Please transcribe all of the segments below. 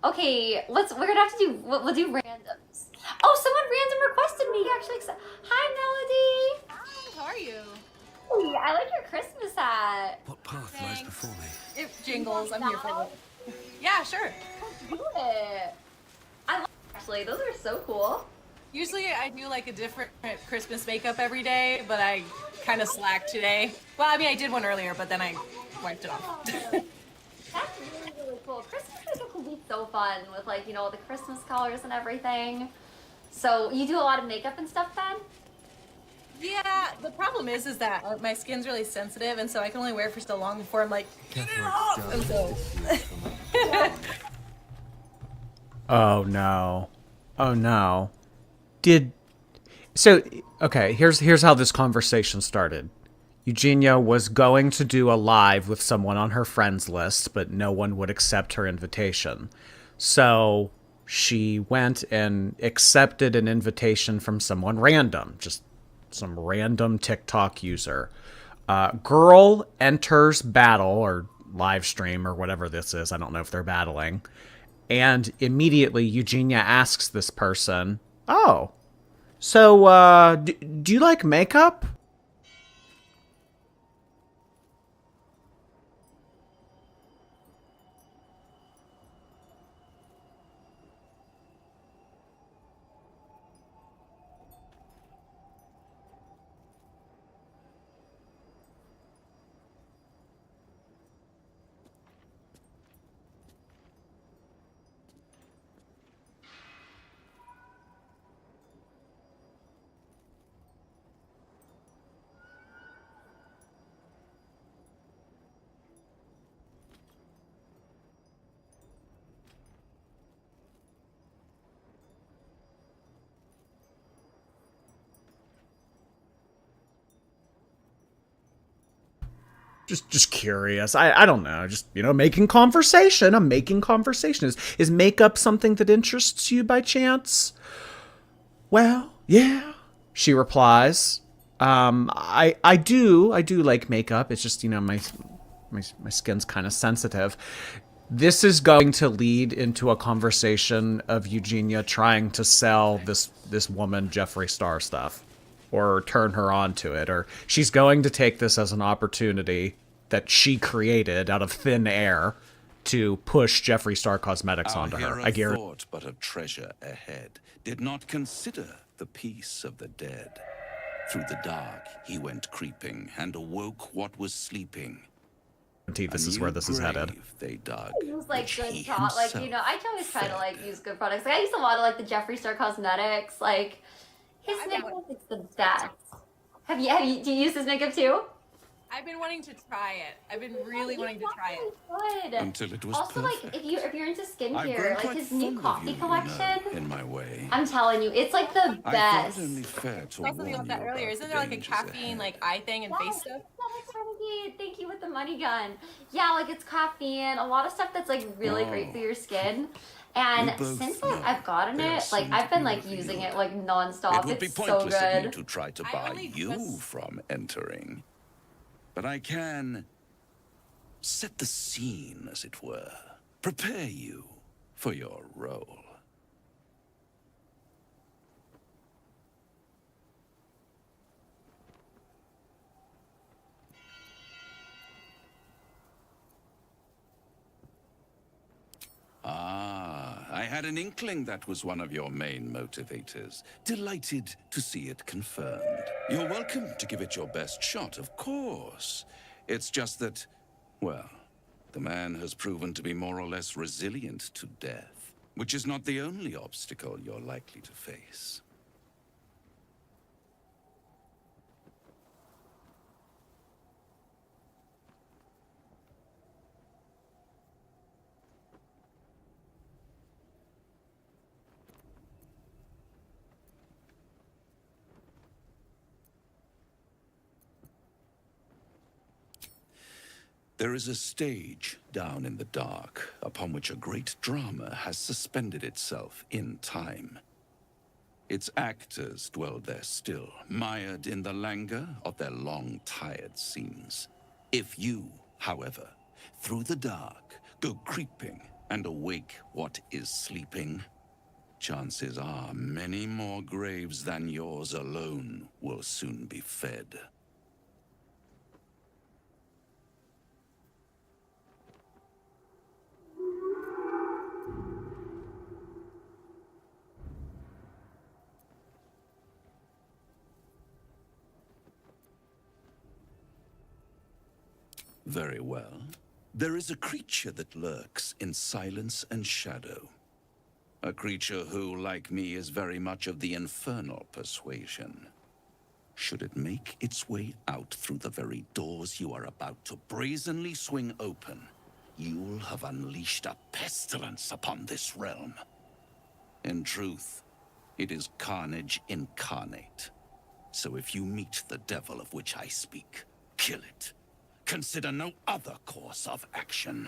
Okay, we're gonna have to do we'll do randoms. Oh, someone random requested me. Actually, hi Melody. Hi, how are you? Hey, I like your Christmas hat. What path lies before Thanks. me? It Do you want jingles. I'm here for that? it. Yeah, sure. Let's do it. I love actually. Those are so cool. Usually I do like a different Christmas makeup every day, but I kind of slacked today. Well, I mean, I did one earlier, but then I wiped it off. Oh, that's really cool. Christmas makeup can be so fun with like the Christmas colors and everything. So you do a lot of makeup and stuff then? Yeah, the problem is that my skin's really sensitive, and so I can only wear it for so long before I'm like, get it Catholics off! don't And so, diffuse from Oh no. Oh no. Did so okay, here's how this conversation started. Eugenia was going to do a live with someone on her friends list, but no one would accept her invitation. So she went and accepted an invitation from someone random, just some random TikTok user. Girl enters battle or live stream or whatever this is. I don't know if they're battling. And immediately Eugenia asks this person, "Oh, so do you like makeup?" Just curious. I don't know. Just making conversation. I'm making conversation. Is makeup something that interests you by chance? Well, yeah. She replies. I do like makeup. It's just my skin's kind of sensitive. This is going to lead into a conversation of Eugenia trying to sell this woman Jeffree Star stuff or turn her on to it, or she's going to take this as an opportunity that she created out of thin air to push Jeffree Star Cosmetics Our onto her. hero I guarantee. thought but of treasure ahead, did not consider the peace of the dead. Through the dark he went creeping, and awoke what was sleeping. This is where this is headed. They dug, Use like which good he product, like himself I always try to like fed. use good products. Like I use a lot of like the Jeffree Star Cosmetics. Like his I've been, makeup is the best. Have you do you use his makeup too? I've been wanting to try it. I've been really wanting to try it. Good. Until it was Also, like perfect. if you're into I've skincare, grown like quite his new fond of coffee you, you collection. know, in my way. I'm telling you, it's like the I thought best. it only fair to I saw something warn about that you earlier. about Isn't the there like a dangers caffeine ahead. like eye thing and face stuff? Thank you with the money gun. Yeah, like it's caffeine, a lot of stuff that's like really great for Oh. your skin. We And both since know I've gotten they are it, like soon I've to been be like using revealed. it like It nonstop. would be It's so pointless of me good. to try to I buy only you just- from entering. But I can set the scene, as it were. Prepare you for your role. Ah, I had an inkling that was one of your main motivators. Delighted to see it confirmed. You're welcome to give it your best shot, of course. It's just that, well, the man has proven to be more or less resilient to death, which is not the only obstacle you're likely to face. There is a stage down in the dark upon which a great drama has suspended itself in time. Its actors dwell there still, mired in the languor of their long, tired scenes. If you, however, through the dark, go creeping and awake what is sleeping, chances are many more graves than yours alone will soon be fed. Very well. There is a creature that lurks in silence and shadow. A creature who, like me, is very much of the infernal persuasion. Should it make its way out through the very doors you are about to brazenly swing open, you'll have unleashed a pestilence upon this realm. In truth, it is carnage incarnate. So if you meet the devil of which I speak, kill it. Consider no other course of action.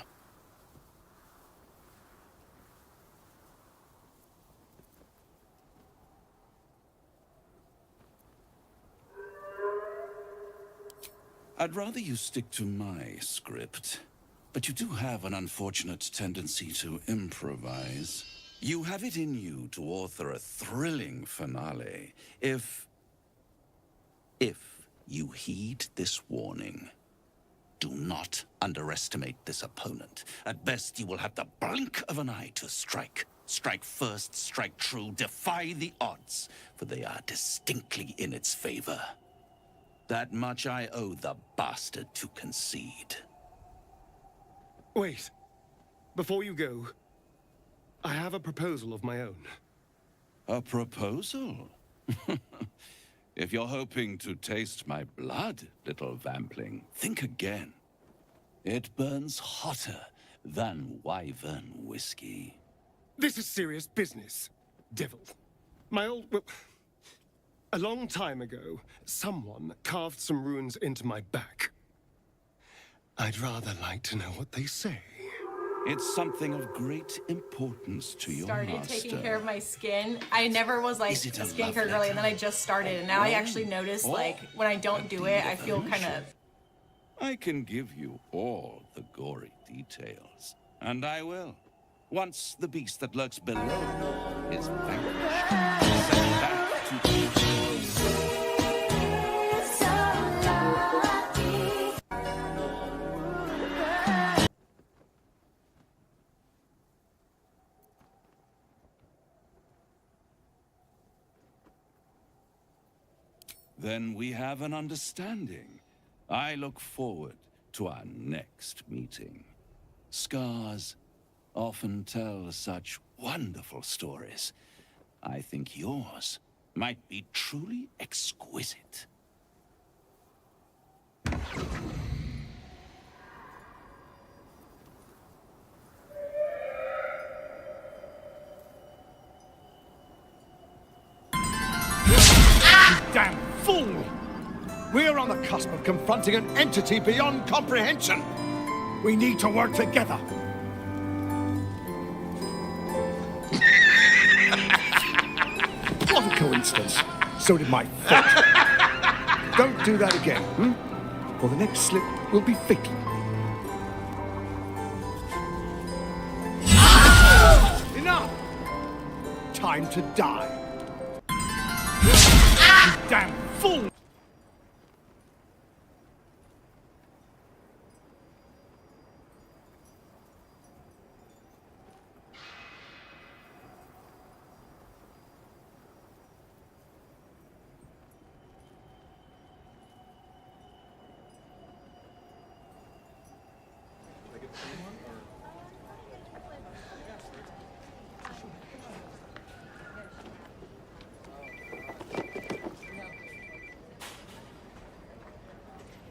I'd rather you stick to my script, but you do have an unfortunate tendency to improvise. You have it in you to author a thrilling finale if you heed this warning. Do not underestimate this opponent. At best, you will have the blink of an eye to strike. Strike first, strike true, defy the odds, for they are distinctly in its favor. That much I owe the bastard to concede. Wait. Before you go, I have a proposal of my own. A proposal? If you're hoping to taste my blood, little vampling, think again. It burns hotter than wyvern whiskey. This is serious business, devil. Well, a long time ago, someone carved some runes into my back. I'd rather like to know what they say. It's something of great importance to your Started master. taking care of my skin. I never was like Is it a skincare love girly, and then I letter? just started, and now I actually notice like when I don't do it, I feel kind of. I can give you all the gory details. And I will. Once the beast that lurks below is vanquished. Send back to Then we have an understanding. I look forward to our next meeting. Scars often tell such wonderful stories. I think yours might be truly exquisite. Damn fool! We're on the cusp of confronting an entity beyond comprehension. We need to work together. What a coincidence. So did my foot. Don't do that again, or the next slip will be fatal. Enough! Time to die. You damn fool!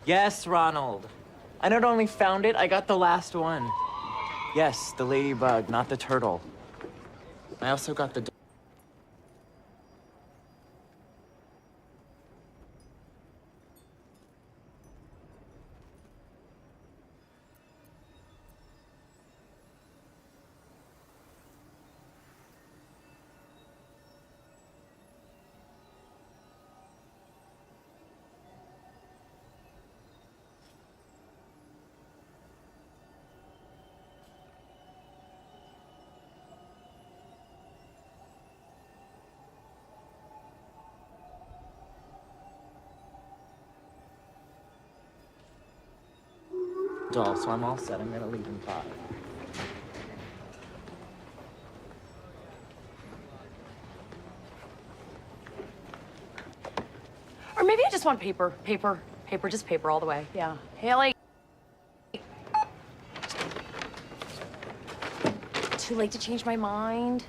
Yes, Ronald. I not only found it, I got the last one. Yes, the ladybug, not the turtle. I also got the... dull, so I'm all set. I'm gonna leave in 5. Or maybe I just want paper, just paper all the way. Yeah. Haley. Too late to change my mind.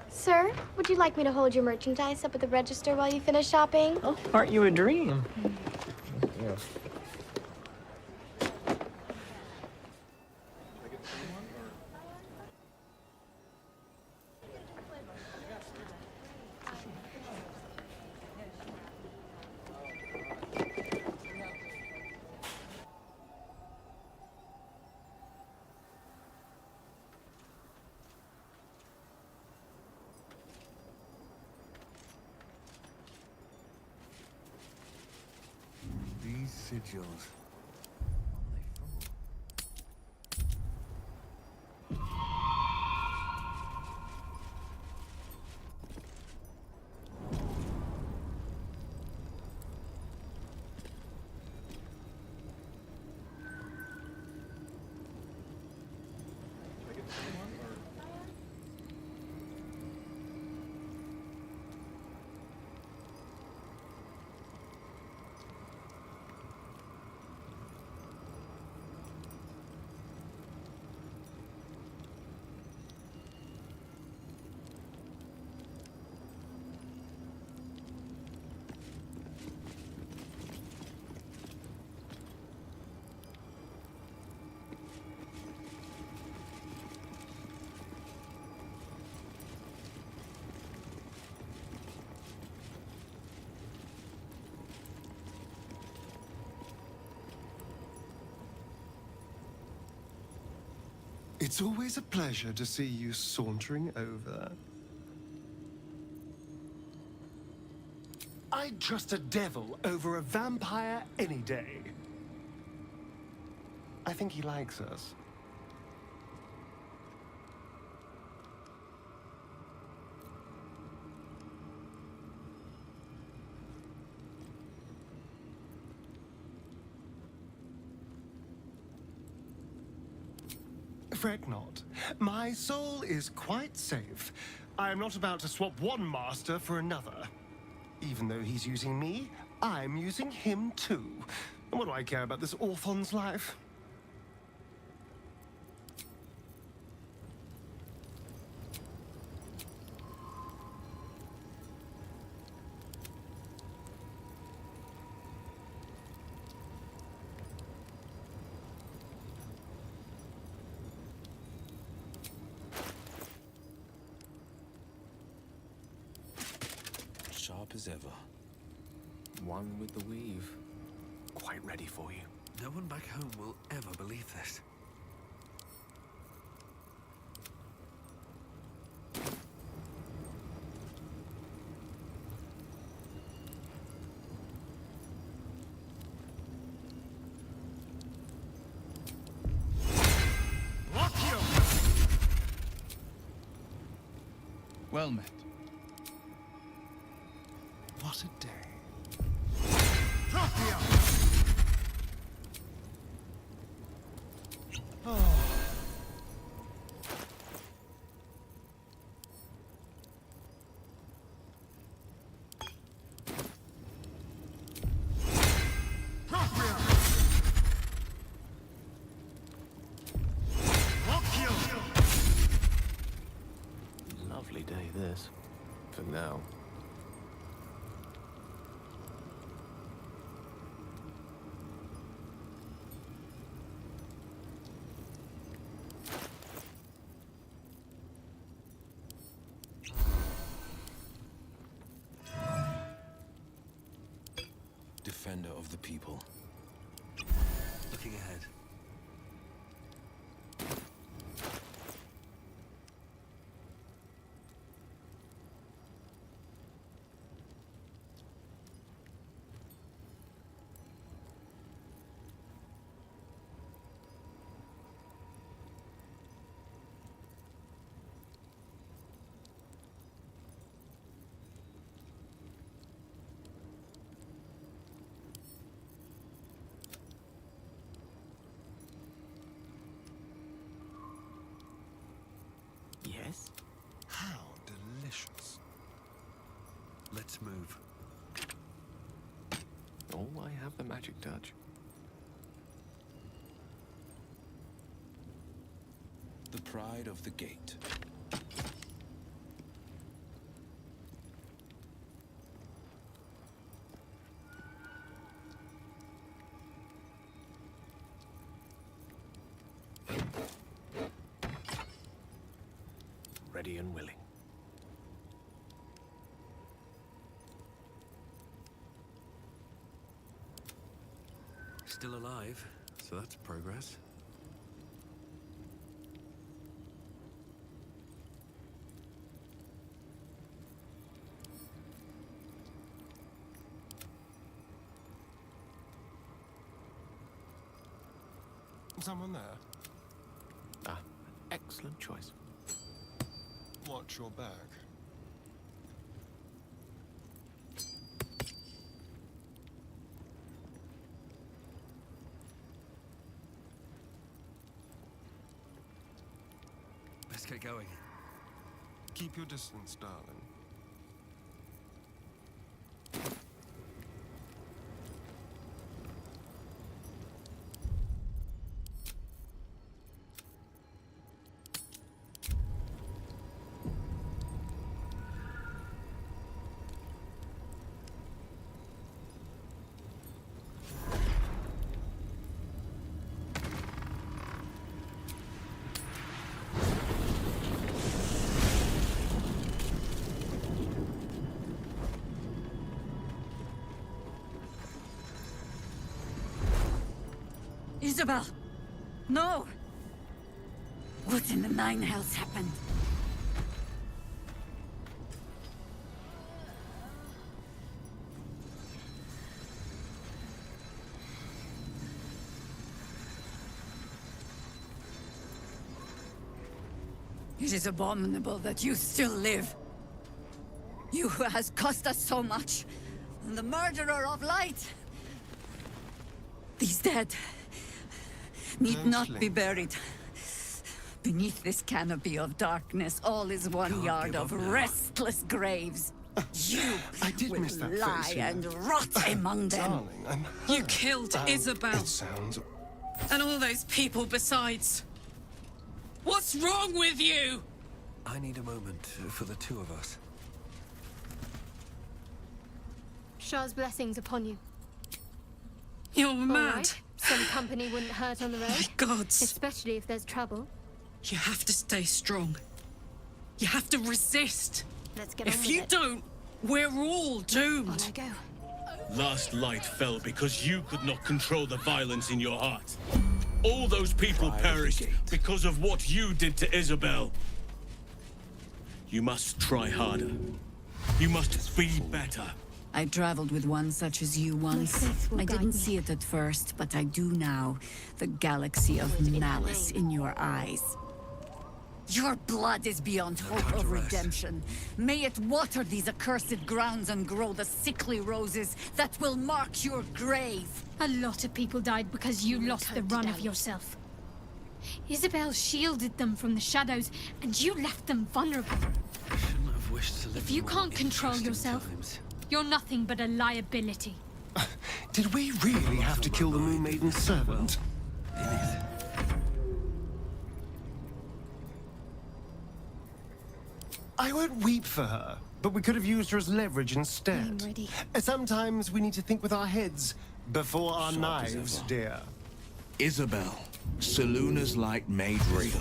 Sir, would you like me to hold your merchandise up at the register while you finish shopping? Oh, aren't you a dream? Thank you. These sigils. It's always a pleasure to see you sauntering over. I'd trust a devil over a vampire any day. I think he likes us. Fret not. My soul is quite safe. I am not about to swap one master for another. Even though he's using me, I'm using him too. And what do I care about this orphan's life? Sharp as ever. One with the weave. Quite ready for you. No one back home will ever believe this. Well met. What a day. Lovely day this. For now. Defender of the people. Looking ahead. delicious. How delicious. Let's move. Oh, I have the magic touch. The pride of the gate. Ready and willing. Still alive, so that's progress. Someone there? Ah, excellent choice. Watch your back. Let's get going. Keep your distance, darling. Isabel! No! What in the nine hells happened? It is abominable that you still live. You who has cost us so much. And the murderer of light. These dead need not be buried. Beneath this canopy of darkness, all is one yard of restless graves. You I did will miss that lie face, yeah. and rot among them. Darling, I'm You hurt. killed Isabel. It sounds... And all those people besides. What's wrong with you? I need a moment for the two of us. Shah's blessings upon you. You're All mad. right. Some company wouldn't hurt on the road. My gods. Especially if there's trouble. You have to stay strong. You have to resist. Let's get on If with you it. don't, we're all On doomed. I go. Last light fell because you could not control the violence in your heart. All those people perished because of what you did to Isabel. You must try harder. You must be better. I traveled with one such as you once. faith will I guide didn't me. see it at first, but I do now. The galaxy of malice in your eyes. Your blood is beyond hope of redemption. May it water these accursed grounds and grow the sickly roses that will mark your grave. A lot of people died because you lost the run of yourself. Isabel shielded them from the shadows, and you left them vulnerable. I shouldn't have wished to live If in you more can't control interesting yourself, times. you're nothing but a liability. Did we really have to kill the Moon Maiden's servant? I won't weep for her, but we could have used her as leverage instead. I'm ready. Sometimes we need to think with our heads before our knives, dear. Isabel, Seluna's light made real.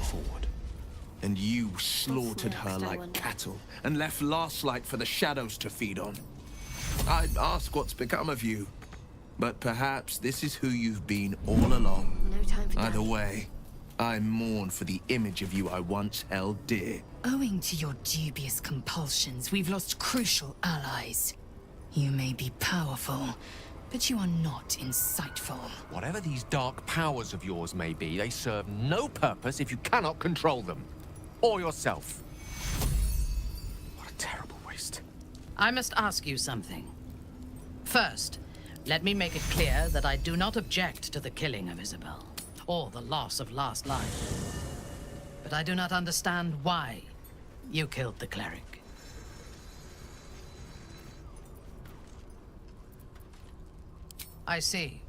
And you slaughtered her like cattle and left last light for the shadows to feed on. I'd ask what's become of you, but perhaps this is who you've been all along. No time for Either daddy. way, I mourn for the image of you I once held dear. Owing to your dubious compulsions, we've lost crucial allies. You may be powerful, but you are not insightful. Whatever these dark powers of yours may be, they serve no purpose if you cannot control them. Or yourself. What a terrible waste. I must ask you something. First, let me make it clear that I do not object to the killing of Isabel, or the loss of last life. But I do not understand why. You killed the cleric. I see.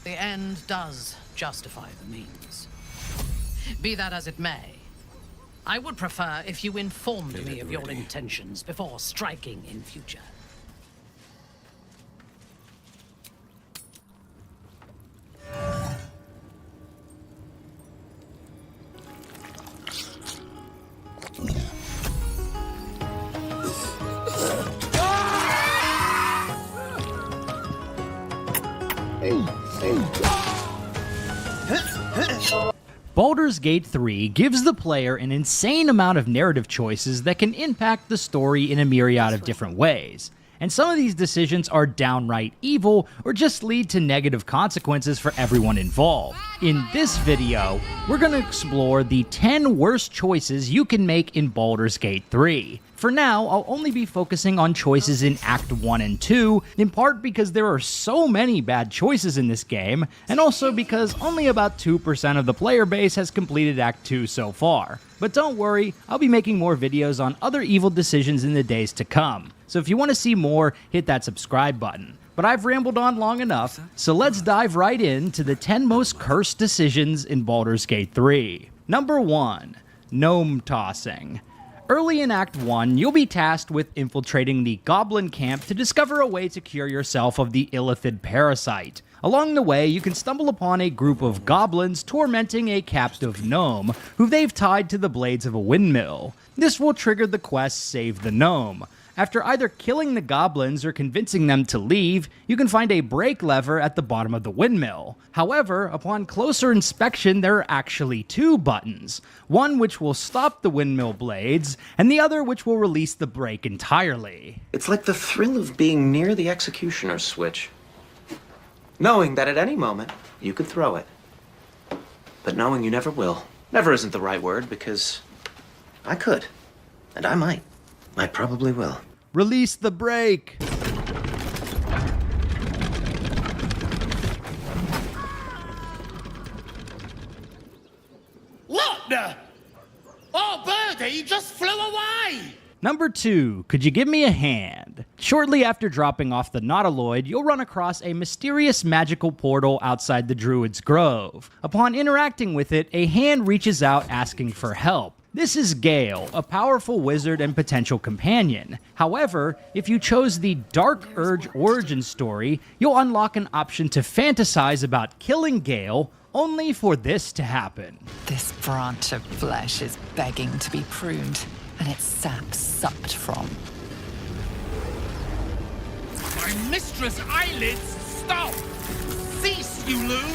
The end does justify the means. Be that as it may, I would prefer if you informed me of your intentions before striking in future. Baldur's Gate 3 gives the player an insane amount of narrative choices that can impact the story in a myriad of different ways. And some of these decisions are downright evil or just lead to negative consequences for everyone involved. In this video, we're going to explore the 10 worst choices you can make in Baldur's Gate 3. For now, I'll only be focusing on choices in Act 1 and 2, in part because there are so many bad choices in this game, and also because only about 2% of the player base has completed Act 2 so far. But don't worry, I'll be making more videos on other evil decisions in the days to come. So if you want to see more, hit that subscribe button. But I've rambled on long enough, so let's dive right into the 10 most cursed decisions in Baldur's Gate 3. Number 1. Gnome Tossing. Early in Act 1, you'll be tasked with infiltrating the Goblin camp to discover a way to cure yourself of the illithid parasite. Along the way, you can stumble upon a group of goblins tormenting a captive gnome, who they've tied to the blades of a windmill. This will trigger the quest Save the Gnome. After either killing the goblins or convincing them to leave, you can find a brake lever at the bottom of the windmill. However, upon closer inspection, there are actually 2 buttons. One which will stop the windmill blades, and the other which will release the brake entirely. It's like the thrill of being near the executioner's switch. Knowing that at any moment, you could throw it. But knowing you never will. Never isn't the right word, because I could. And I might. I probably will. Release the brake! What the? Oh, Birdie just flew away! Number 2, could you give me a hand? Shortly after dropping off the Nautiloid, you'll run across a mysterious magical portal outside the Druid's Grove. Upon interacting with it, a hand reaches out asking for help. This is Gale, a powerful wizard and potential companion. However, if you chose the Dark Urge origin story, you'll unlock an option to fantasize about killing Gale, only for this to happen. This branch of flesh is begging to be pruned, and its sap sucked from. My mistress' eyelids stop! Cease, you loon!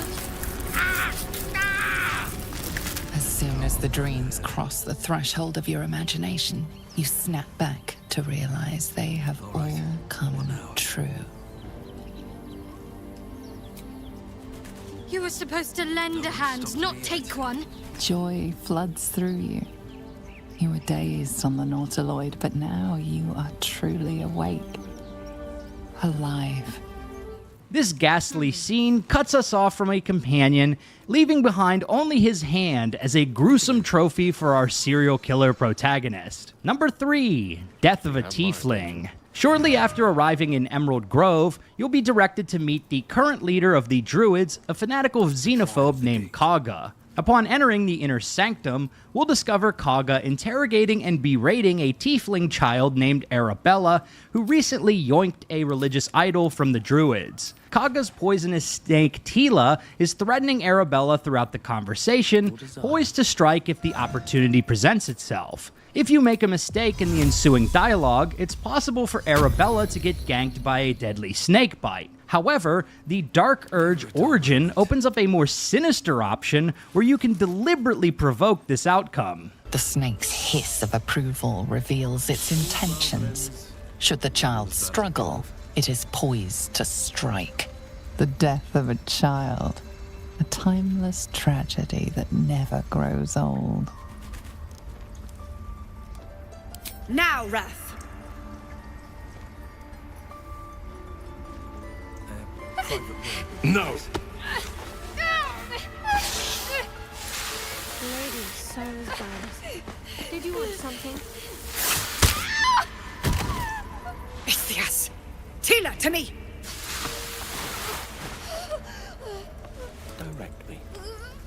As soon as the dreams cross the threshold of your imagination, you snap back to realize they have all come true. You were supposed to lend a hand, not take one. Joy floods through you. You were dazed on the Nautiloid, but now you are truly awake. Alive. This ghastly scene cuts us off from a companion, leaving behind only his hand as a gruesome trophy for our serial killer protagonist. Number 3. Death of a Tiefling. Shortly after arriving in Emerald Grove, you'll be directed to meet the current leader of the Druids, a fanatical xenophobe named Kaga. Upon entering the inner sanctum, we'll discover Kaga interrogating and berating a tiefling child named Arabella, who recently yoinked a religious idol from the Druids. Kaga's poisonous snake Tila is threatening Arabella throughout the conversation, poised to strike if the opportunity presents itself. If you make a mistake in the ensuing dialogue, it's possible for Arabella to get ganked by a deadly snake bite. However, the Dark Urge origin opens up a more sinister option where you can deliberately provoke this outcome. The snake's hiss of approval reveals its intentions. Should the child struggle, it is poised to strike. The death of a child, a timeless tragedy that never grows old. Now, Wrath! No! Ladies. Silas Giles. Did you want something? Ithias! Tila, to me! Direct me.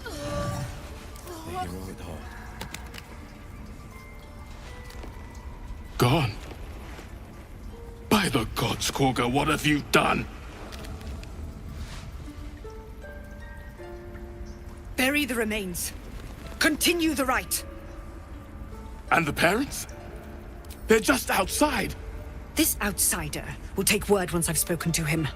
The hero at heart. Gone. By the gods, Korga, what have you done? Bury the remains. Continue the rite. And the parents? They're just outside. This outsider will take word once I've spoken to him.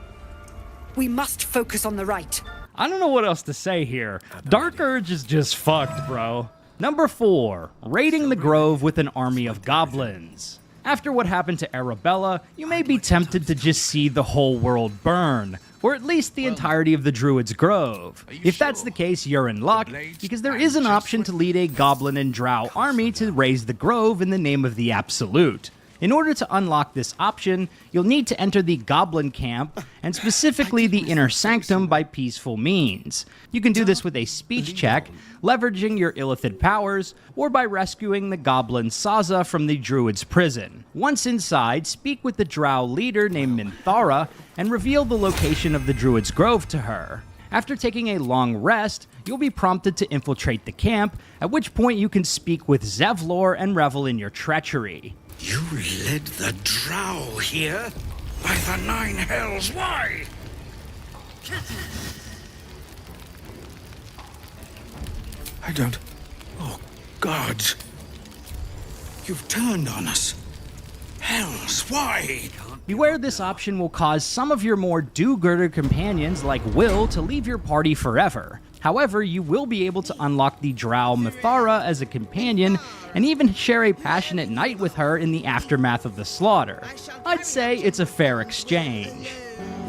We must focus on the rite. I don't know what else to say here. Dark Urge is just fucked, bro. Number 4, raiding the Grove with an army of goblins. After what happened to Arabella, you may be tempted to just see the whole world burn, or at least the entirety of the Druid's Grove. If that's the case, you're in luck, because there is an option to lead a goblin and drow army to raise the Grove in the name of the Absolute. In order to unlock this option, you'll need to enter the Goblin Camp, and specifically the Inner Sanctum by peaceful means. You can do this with a speech check, leveraging your illithid powers, or by rescuing the Goblin Saza from the Druid's prison. Once inside, speak with the Drow leader named Minthara, and reveal the location of the Druid's Grove to her. After taking a long rest, you'll be prompted to infiltrate the camp, at which point you can speak with Zevlor and revel in your treachery. You led the drow here? By the 9 hells, why? I don't... Oh, gods. You've turned on us. Hells, why? Beware, this option will cause some of your more do-gooder companions like Will to leave your party forever. However, you will be able to unlock the drow Minthara as a companion, and even share a passionate night with her in the aftermath of the slaughter. I'd say it's a fair exchange.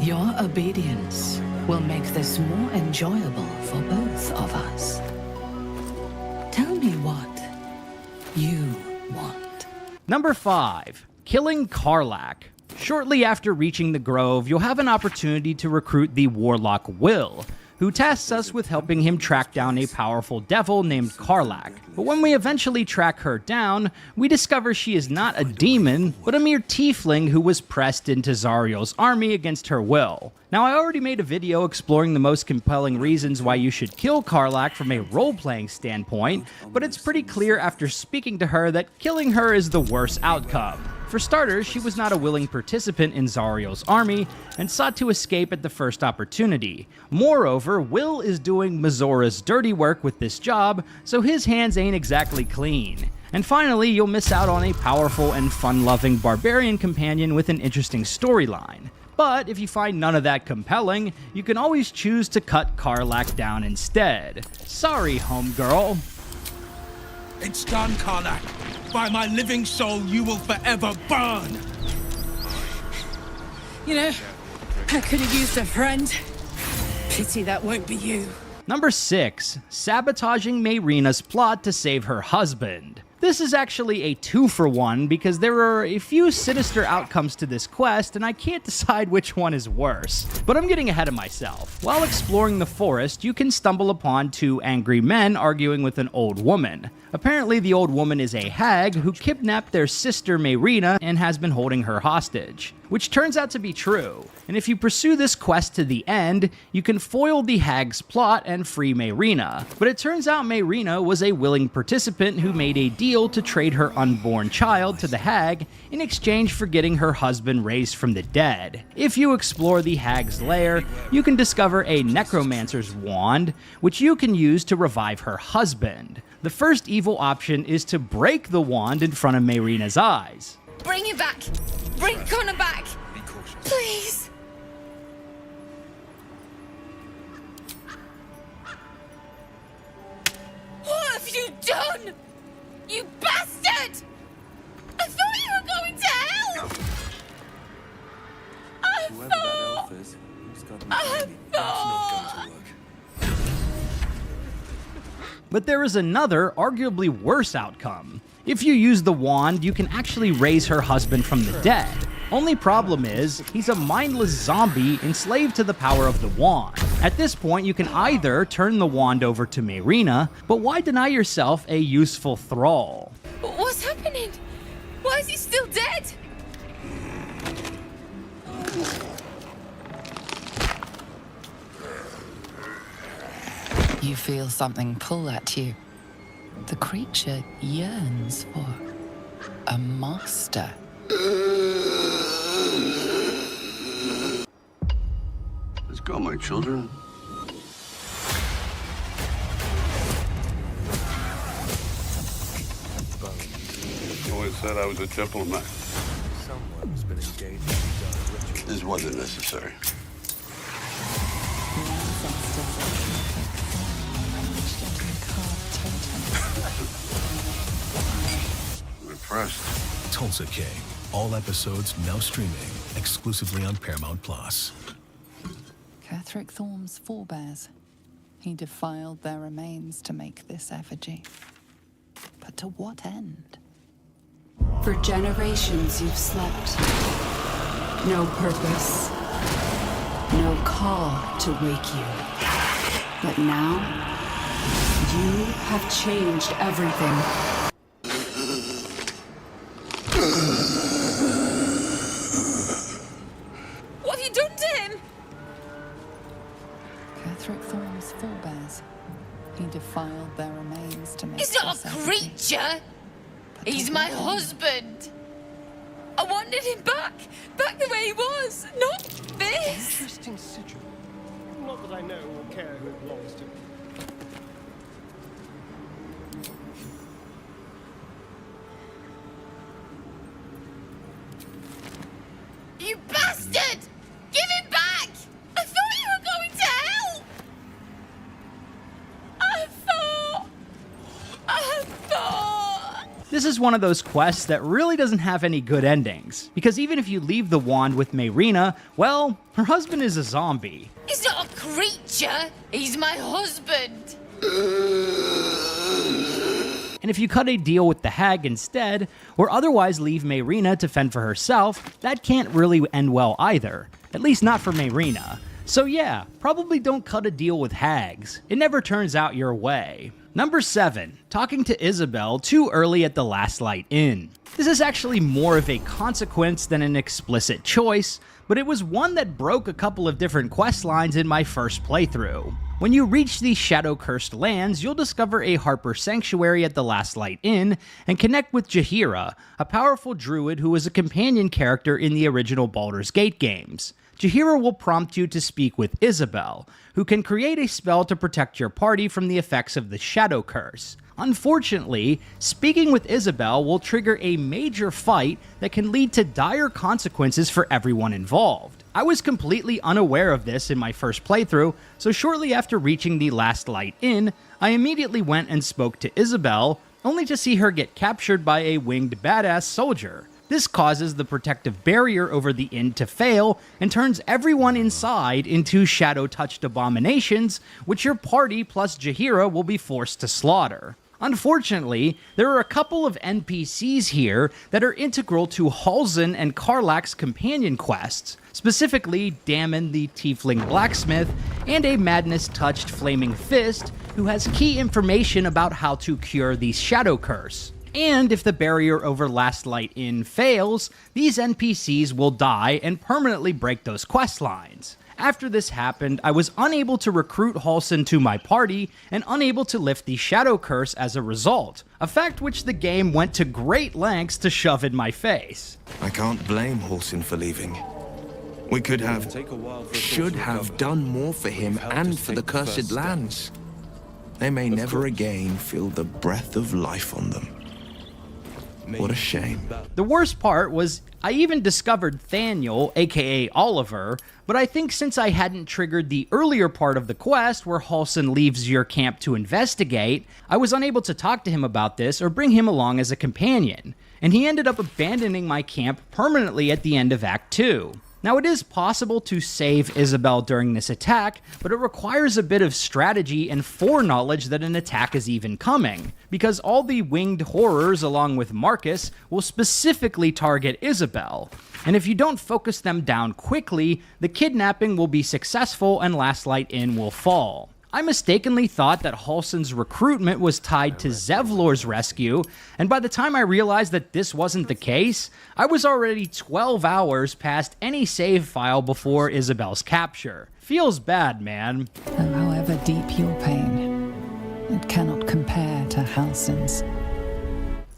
Your obedience will make this more enjoyable for both of us. Tell me what you want. Number 5, killing Karlach. Shortly after reaching the Grove, you'll have an opportunity to recruit the Warlock Will, who tasks us with helping him track down a powerful devil named Karlach. But when we eventually track her down, we discover she is not a demon, but a mere tiefling who was pressed into Zariel's army against her will. Now, I already made a video exploring the most compelling reasons why you should kill Karlach from a role-playing standpoint, but it's pretty clear after speaking to her that killing her is the worst outcome. For starters, she was not a willing participant in Zariel's army, and sought to escape at the first opportunity. Moreover, Will is doing Mazora's dirty work with this job, so his hands ain't exactly clean. And finally, you'll miss out on a powerful and fun-loving barbarian companion with an interesting storyline. But if you find none of that compelling, you can always choose to cut Karlach down instead. Sorry, homegirl. It's done, Karlach. By my living soul, you will forever burn. You know, I could have used a friend. Pity that won't be you. Number 6, sabotaging Mayrina's plot to save her husband. This is actually a 2-for-1 because there are a few sinister outcomes to this quest, and I can't decide which one is worse. But I'm getting ahead of myself. While exploring the forest, you can stumble upon 2 angry men arguing with an old woman. Apparently, the old woman is a hag who kidnapped their sister Mayrina and has been holding her hostage, which turns out to be true. And if you pursue this quest to the end, you can foil the hag's plot and free Mayrina. But it turns out Mayrina was a willing participant who made a deal to trade her unborn child to the hag in exchange for getting her husband raised from the dead. If you explore the hag's lair, you can discover a necromancer's wand, which you can use to revive her husband. The first evil option is to break the wand in front of Mayrina's eyes. Bring him back! Bring Connor back! Please! What have you done? You bastard! I thought you were going to hell! Whoever that elf is, he's got me thinking that's not going to work. But there is another, arguably worse outcome. If you use the wand, you can actually raise her husband from the dead. Only problem is, he's a mindless zombie enslaved to the power of the wand. At this point, you can either turn the wand over to Mayrina, but why deny yourself a useful thrall? What's happening? Why is he still dead? You feel something pull at you. The creature yearns for a master. Let's go, my children. Always said I was a gentleman. Someone's been engaged in dark ritual. This wasn't necessary. I'm impressed. Tulsa King. All episodes now streaming exclusively on Paramount Plus. Catherick Thorm's forebears. He defiled their remains to make this effigy. But to what end? For generations you've slept. No purpose. No call to wake you. But now, you have changed everything. What have you done to him? Catherick Thorm's forebears. He defiled their remains to make He's not this a effigy. creature. He's my husband. I wanted him back the way he was, not this. Interesting sigil. Not that I know or care who it belongs to. You bastard! Give him back! I thought you were going to hell! I thought... This is one of those quests that really doesn't have any good endings, because even if you leave the wand with Mayrina, well, her husband is a zombie. He's not a creature! He's my husband! And if you cut a deal with the hag instead, or otherwise leave Mayrina to fend for herself, that can't really end well either. At least not for Mayrina. So yeah, probably don't cut a deal with hags. It never turns out your way. Number 7. Talking to Isabel too early at the Last Light Inn. This is actually more of a consequence than an explicit choice, but it was one that broke a couple of different quest lines in my first playthrough. When you reach the Shadow-Cursed Lands, you'll discover a Harper Sanctuary at the Last Light Inn and connect with Jaheira, a powerful druid who was a companion character in the original Baldur's Gate games. Jaheira will prompt you to speak with Isabel, who can create a spell to protect your party from the effects of the Shadow Curse. Unfortunately, speaking with Isabel will trigger a major fight that can lead to dire consequences for everyone involved. I was completely unaware of this in my first playthrough, so shortly after reaching the Last Light Inn, I immediately went and spoke to Isabel, only to see her get captured by a winged badass soldier. This causes the protective barrier over the inn to fail and turns everyone inside into shadow-touched abominations, which your party plus Jaheira will be forced to slaughter. Unfortunately, there are a couple of NPCs here that are integral to Halsin and Karlach's companion quests, specifically Damon the Tiefling Blacksmith and a madness-touched Flaming Fist who has key information about how to cure the Shadow Curse. And if the barrier over Last Light Inn fails, these NPCs will die and permanently break those quest lines. After this happened, I was unable to recruit Halsin to my party and unable to lift the Shadow Curse as a result, a fact which the game went to great lengths to shove in my face. I can't blame Halsin for leaving. We could have, should have done more for him and for the Cursed Lands. They may never again feel the breath of life on them. What a shame. The worst part was I even discovered Thaniel, aka Oliver, but I think since I hadn't triggered the earlier part of the quest where Halsin leaves your camp to investigate, I was unable to talk to him about this or bring him along as a companion, and he ended up abandoning my camp permanently at the end of Act 2. Now, it is possible to save Isabel during this attack, but it requires a bit of strategy and foreknowledge that an attack is even coming, because all the winged horrors, along with Marcus, will specifically target Isabel. And if you don't focus them down quickly, the kidnapping will be successful and Last Light Inn will fall. I mistakenly thought that Halsin's recruitment was tied to Zevlor's rescue, and by the time I realized that this wasn't the case, I was already 12 hours past any save file before Isabel's capture. Feels bad, man. And however deep your pain, it cannot compare to Halsin's.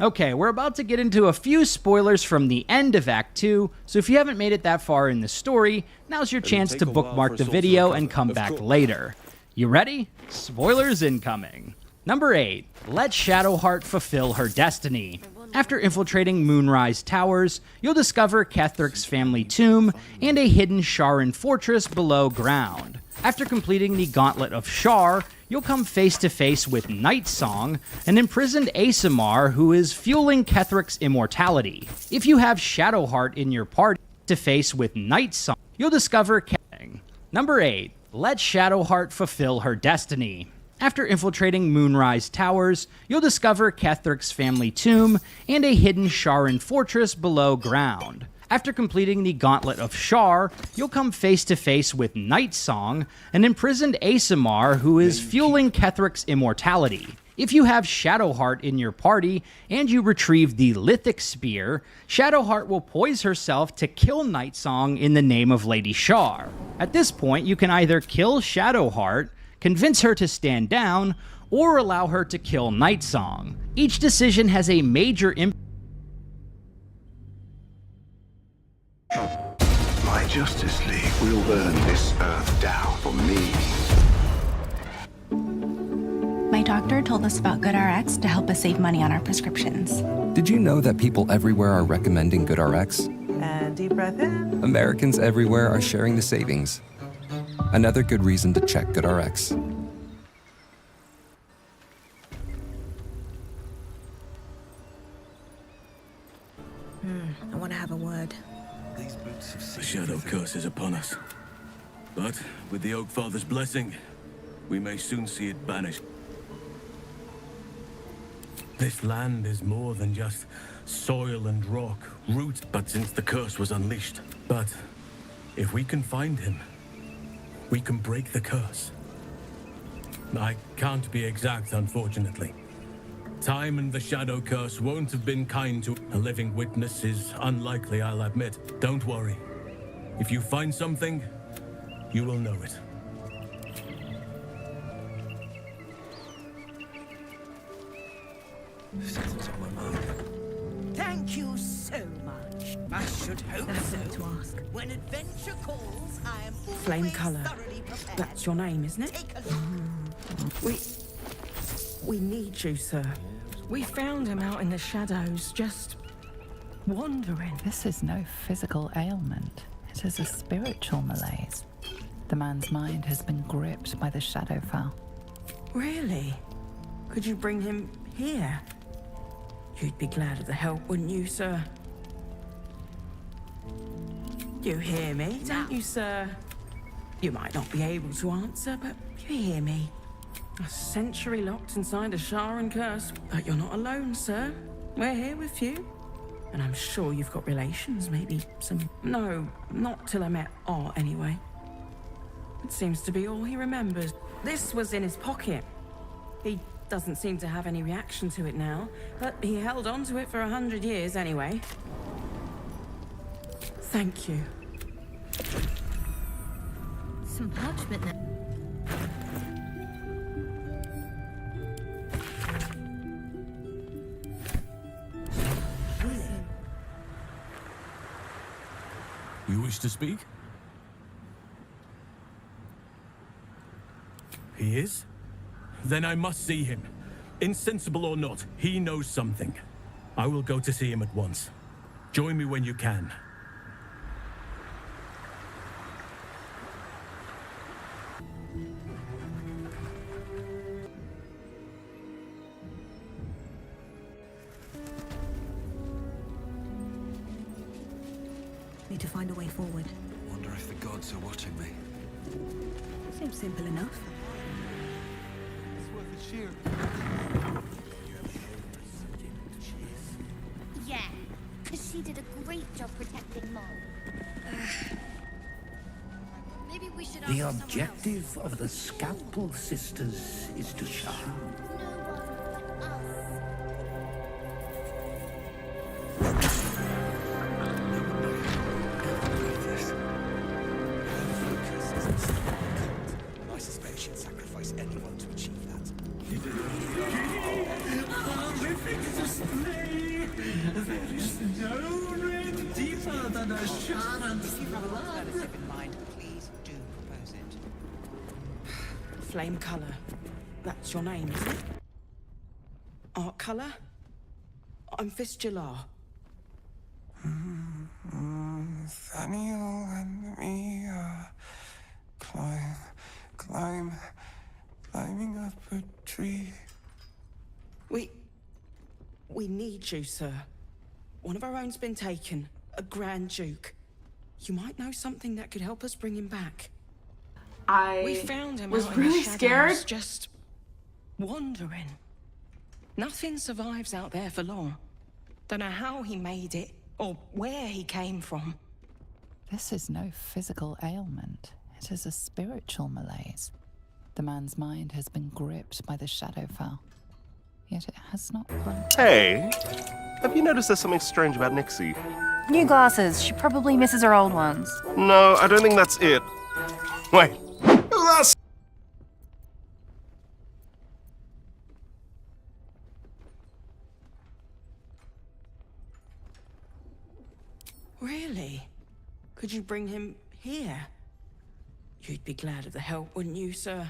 Okay, we're about to get into a few spoilers from the end of Act 2, so if you haven't made it that far in the story, now's your chance to bookmark the video and come back later. You ready? Spoilers incoming. Number 8. Let Shadowheart fulfill her destiny. After infiltrating Moonrise Towers, you'll discover Kethric's family tomb and a hidden Sharan fortress below ground. After completing the Gauntlet of Shar, you'll come face to face with Nightsong, an imprisoned Aasimar who is fueling Kethric's immortality. If you have Shadowheart in your party to face with Nightsong, you'll discover Number 8. Let Shadowheart fulfill her destiny. After infiltrating Moonrise Towers, you'll discover Kethric's family tomb and a hidden Sharan fortress below ground. After completing the Gauntlet of Shar, you'll come face to face with Nightsong, an imprisoned Aasimar who is fueling Kethric's immortality. If you have Shadowheart in your party and you retrieve the Lithic Spear, Shadowheart will poise herself to kill Nightsong in the name of Lady Shar. At this point, you can either kill Shadowheart, convince her to stand down, or allow her to kill Nightsong. Each decision has a major impact. My Justice League will burn this earth down for me. My doctor told us about GoodRx to help us save money on our prescriptions. Did you know that people everywhere are recommending GoodRx? And deep breath in. Americans everywhere are sharing the savings. Another good reason to check GoodRx. I want to have a word. The Shadow Curse is upon us. But with the Oak Father's blessing, we may soon see it banished. This land is more than just soil and rock, roots, but since the curse was unleashed. But if we can find him, we can break the curse. I can't be exact, unfortunately. Time and the Shadow Curse won't have been kind to a living witness is unlikely, I'll admit. Don't worry. If you find something, you will know it. Something's on my mind. Thank you so much. I should hope so. To ask. When adventure calls, I am Flame Color. That's your name, isn't it? We need you, sir. We found him out in the shadows, just wandering. This is no physical ailment. It is a spiritual malaise. The man's mind has been gripped by the Shadowfell. Really? Could you bring him here? You'd be glad of the help, wouldn't you, sir? You hear me, don't you, sir? You might not be able to answer, but you hear me. A century locked inside a Sharan curse, but you're not alone, sir. We're here with you. And I'm sure you've got relations, maybe some... No, not till I met Art, anyway. It seems to be all he remembers. This was in his pocket. He doesn't seem to have any reaction to it now, but he held on to it for 100 years anyway. Thank you. Some parchment there. You wish to speak? He is? Then I must see him. Insensible or not, he knows something. I will go to see him at once. Join me when you can. need to find a way forward. Wonder if the gods are watching me. Seems simple enough. It's worth a shield. Yeah, because she did a great job protecting Mom. Maybe we should ask The someone objective of the Scalpel Sisters is to charm. I suspect she'd sacrifice anyone to achieve that. There is no red deeper than a shaman's blood. In mind, please do propose it. Flame color. That's your name, isn't it? Art color? I'm Fistula. Nathaniel and me climbing up a tree. We need you, sir. One of our own's been taken. A Grand Duke. You might know something that could help us bring him back. We found him was out really in the scared. shadows, just wandering. Nothing survives out there for long. Don't know how he made it, or where he came from. This is no physical ailment. It is a spiritual malaise. The man's mind has been gripped by the Shadowfell. Yet it has not broken. Hey, have you noticed there's something strange about Nixie? New glasses. She probably misses her old ones. No, I don't think that's it. Wait, that's... Really? Could you bring him here? You'd be glad of the help, wouldn't you, sir?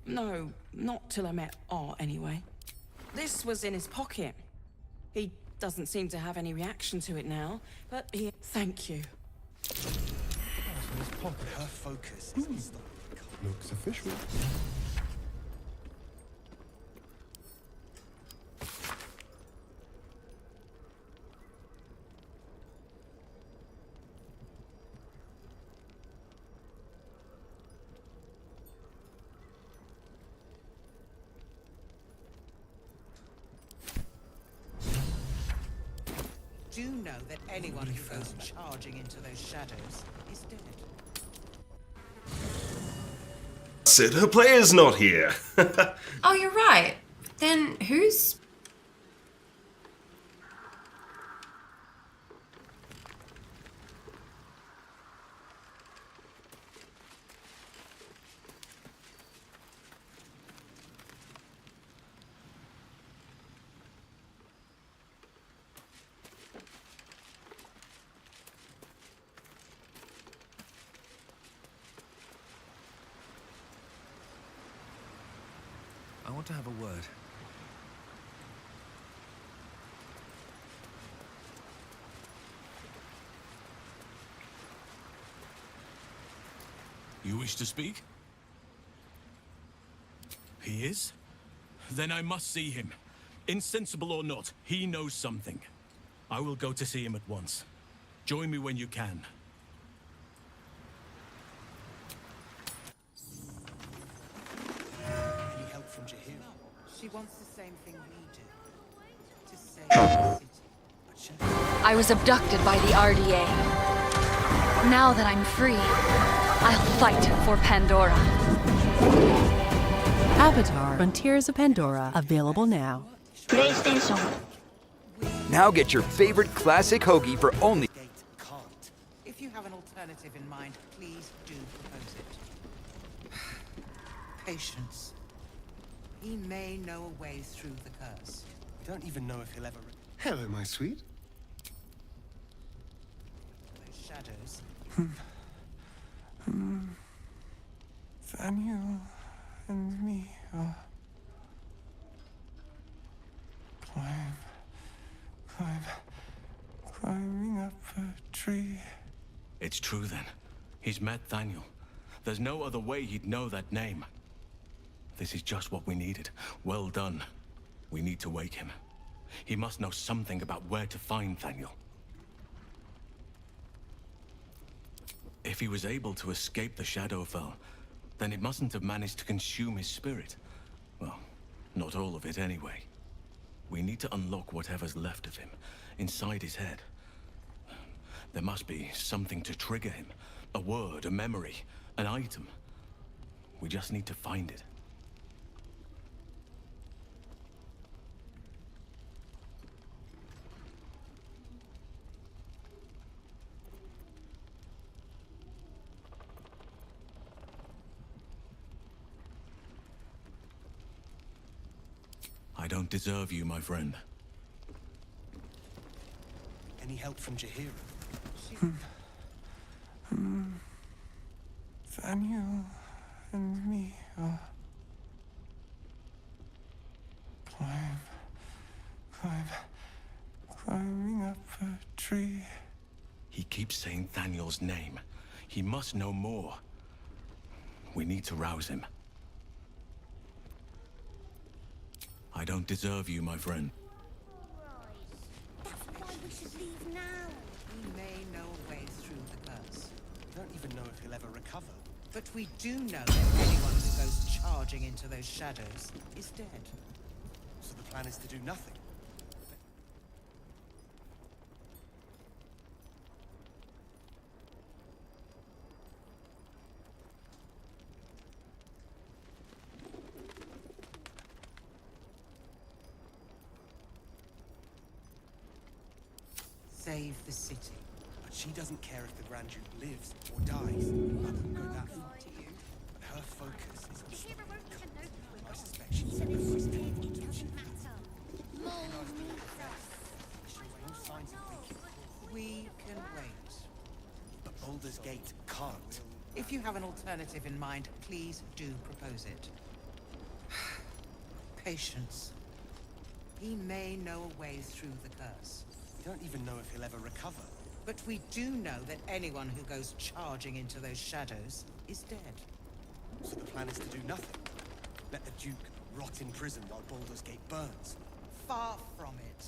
No, not till I met Art, anyway. This was in his pocket. He doesn't seem to have any reaction to it now, but he... Thank you. Her focus is on stuff. Looks official. Do know that anyone who goes charging into those shadows is dead. Sid, her player's not here. Oh, you're right. Then who's... I want to have a word. You wish to speak? He is? Then I must see him. Insensible or not, he knows something. I will go to see him at once. Join me when you can. Any help from Jahira? She wants the same thing we do. To save the city. But she'll... I was abducted by the RDA. Now that I'm free, I'll fight for Pandora. Avatar: Frontiers of Pandora, available now. PlayStation. Now get your favorite classic hoagie for only... If you have an alternative in mind, please do propose it. Patience. He may know a way through the curse. We don't even know if he'll ever... Hello, my sweet. Those shadows. Daniel and me climbing up a tree. It's true then. He's met Daniel. There's no other way he'd know that name. This is just what we needed. Well done. We need to wake him. He must know something about where to find Thaniel. If he was able to escape the Shadowfell, then it mustn't have managed to consume his spirit. Well, not all of it anyway. We need to unlock whatever's left of him, inside his head. There must be something to trigger him. A word, a memory, an item. We just need to find it. I don't deserve you, my friend. Any help from Jahira? Thaniel and me are climbing up a tree. He keeps saying Thaniel's name. He must know more. We need to rouse him. I don't deserve you, my friend. That's why we should leave now. He may know a way through the curse. We don't even know if he'll ever recover. But we do know that anyone who goes charging into those shadows is dead. So the plan is to do nothing. Save the city. But she doesn't care if the Grand Duke lives or dies. I wouldn't go that far. But her focus is on stopping the cult. I suspect she's Even if very she's stable. dead, it doesn't matter. Mold needs us. Shows no signs of thinking. We can wait. But Baldur's Gate can't. If you have an alternative in mind, please do propose it. Patience. He may know a way through the curse. We don't even know if he'll ever recover. But we do know that anyone who goes charging into those shadows is dead. So the plan is to do nothing. Let the Duke rot in prison while Baldur's Gate burns. Far from it.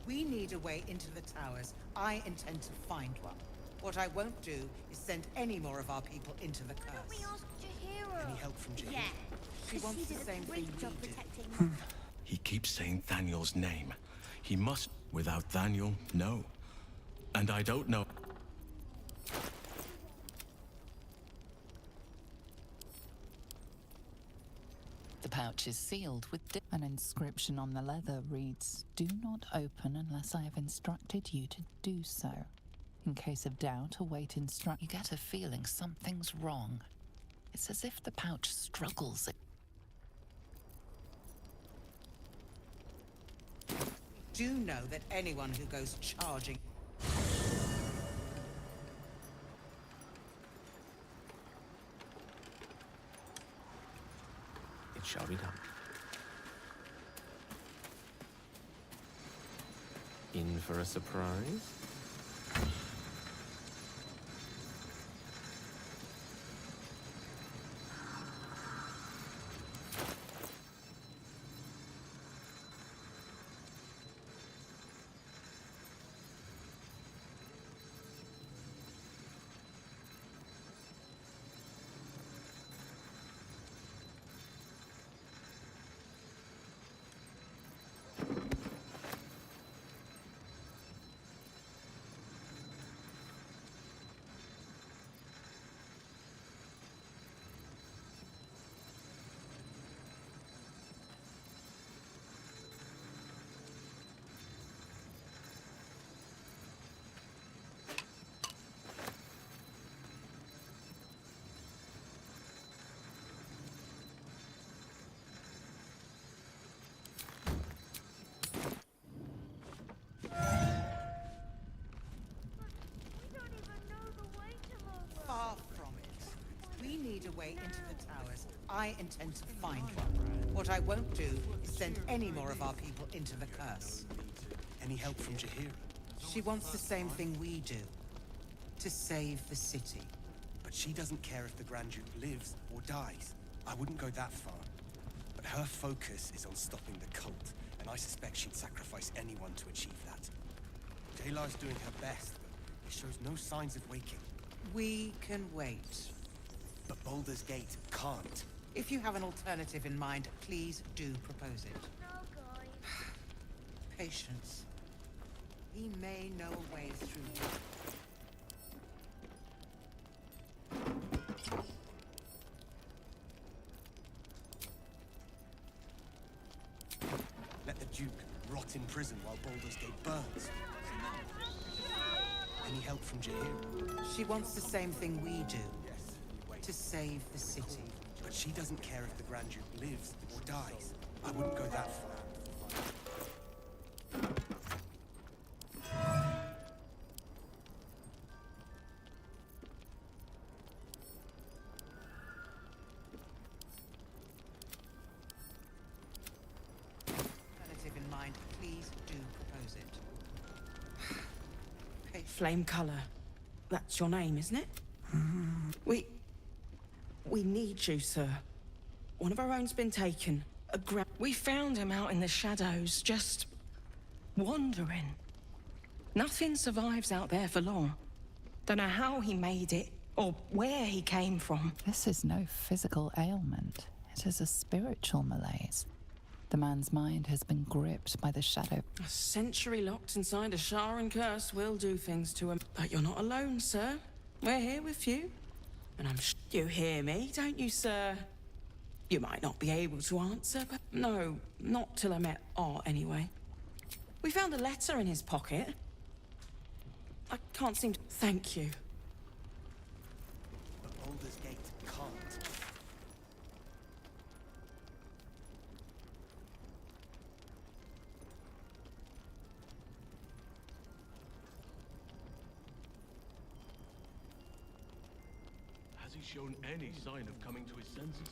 We need a way into the towers. I intend to find one. What I won't do is send any more of our people into the Why don't we curse. ask Jahira? Any help from Jahira? Yeah. She 'Cause wants she the did same a great thing we job do. protecting. He keeps saying Thaniel's name. He must. Without Thaniel, no. And I don't know. The pouch is sealed with an inscription on the leather reads, "Do not open unless I have instructed you to do so. In case of doubt, await You get a feeling something's wrong. It's as if the pouch struggles. Do know that anyone who goes charging... It shall be done. In for a surprise? Far from it. We need a way into the towers. I intend to find one. What I won't do is send any more of our people into the curse. Any help from Jahira? She wants the same thing we do. To save the city. But she doesn't care if the Grand Duke lives or dies. I wouldn't go that far. But her focus is on stopping the cult, and And I suspect she'd sacrifice anyone to achieve that. Jailar's doing her best, but he shows no signs of waking. We can wait. But Baldur's Gate can't. If you have an alternative in mind, please do propose it. Patience. He may know a way through. Let the Duke rot in prison while Baldur's Gate burns. Any help from Jaheira? She wants the same thing we do. To save the city. But she doesn't care if the Grand Duke lives or dies. I wouldn't go that far. Alternative in mind, please do propose it. Flame color. That's your name, isn't it? We need you, sir. One of our own's been taken. We found him out in the shadows, just wandering. Nothing survives out there for long. Don't know how he made it, or where he came from. This is no physical ailment. It is a spiritual malaise. The man's mind has been gripped by the shadow. A century locked inside a Sharon curse will do things to him. But you're not alone, sir. We're here with you. And you hear me, don't you, sir? You might not be able to answer, but no, not till I met Art, anyway. We found a letter in his pocket. I can't seem to... Thank you. But Baldur's Gate can't. Has he shown any sign of coming to his senses?